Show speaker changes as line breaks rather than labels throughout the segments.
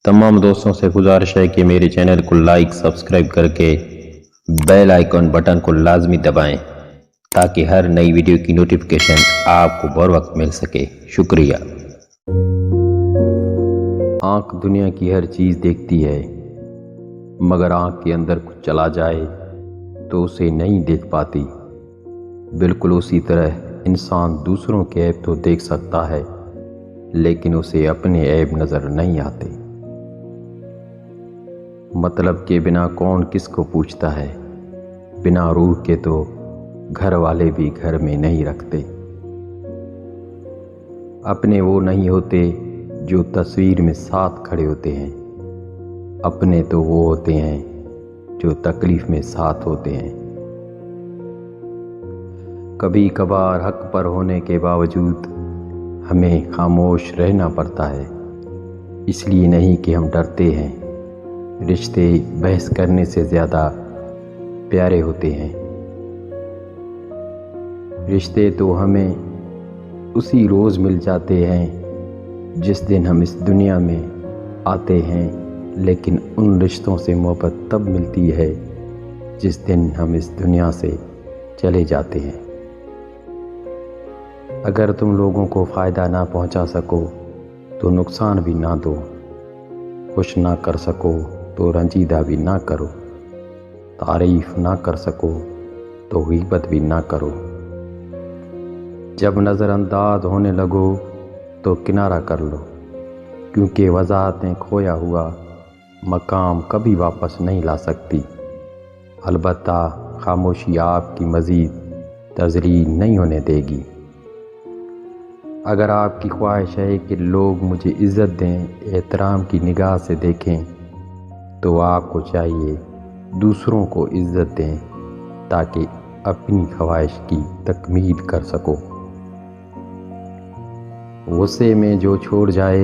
तमाम दोस्तों से गुजारिश है कि मेरे चैनल को लाइक सब्सक्राइब करके बेल आइकॉन बटन को लाजमी दबाएं ताकि हर नई वीडियो की नोटिफिकेशन आपको बर वक्त मिल सके। शुक्रिया। आँख दुनिया की हर चीज़ देखती है, मगर आँख के अंदर कुछ चला जाए तो उसे नहीं देख पाती। बिल्कुल उसी तरह इंसान दूसरों के ऐब तो देख सकता है, लेकिन उसे अपने ऐब नज़र नहीं आते। मतलब के बिना कौन किसको पूछता है, बिना रूह के तो घर वाले भी घर में नहीं रखते। अपने वो नहीं होते जो तस्वीर में साथ खड़े होते हैं, अपने तो वो होते हैं जो तकलीफ में साथ होते हैं। कभी कभार हक पर होने के बावजूद हमें खामोश रहना पड़ता है, इसलिए नहीं कि हम डरते हैं। रिश्ते बहस करने से ज़्यादा प्यारे होते हैं। रिश्ते तो हमें उसी रोज़ मिल जाते हैं जिस दिन हम इस दुनिया में आते हैं, लेकिन उन रिश्तों से मोहब्बत तब मिलती है जिस दिन हम इस दुनिया से चले जाते हैं। अगर तुम लोगों को फ़ायदा ना पहुंचा सको तो नुकसान भी ना दो, खुश ना कर सको तो रंजीदा भी ना करो, तारीफ़ ना कर सको तो गीबत भी ना करो। जब नज़रअंदाज होने लगो तो किनारा कर लो, क्योंकि वजाहतें खोया हुआ मकाम कभी वापस नहीं ला सकती। अलबत्ता खामोशी आपकी मज़ीद तज़लील नहीं होने देगी। अगर आपकी ख्वाहिश है कि लोग मुझे इज़्ज़त दें, एहतराम की निगाह से देखें, तो आपको चाहिए दूसरों को इज़्ज़त दें ताकि अपनी ख्वाहिश की तकमील कर सको। गुस्से में जो छोड़ जाए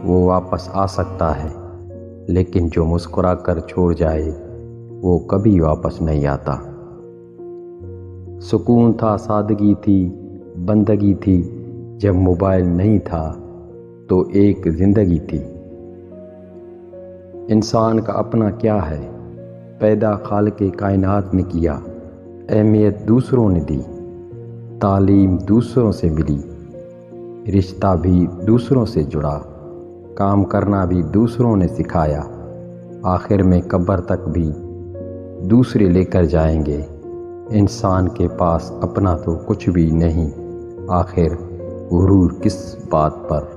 वो वापस आ सकता है, लेकिन जो मुस्कुरा कर छोड़ जाए वो कभी वापस नहीं आता। सुकून था, सादगी थी, बंदगी थी, जब मोबाइल नहीं था तो एक ज़िंदगी थी। इंसान का अपना क्या है, पैदा खालिक़े कायनात ने किया, अहमियत दूसरों ने दी, तालीम दूसरों से मिली, रिश्ता भी दूसरों से जुड़ा, काम करना भी दूसरों ने सिखाया, आखिर में कब्र तक भी दूसरे लेकर जाएंगे। इंसान के पास अपना तो कुछ भी नहीं, आखिर गुरूर किस बात पर।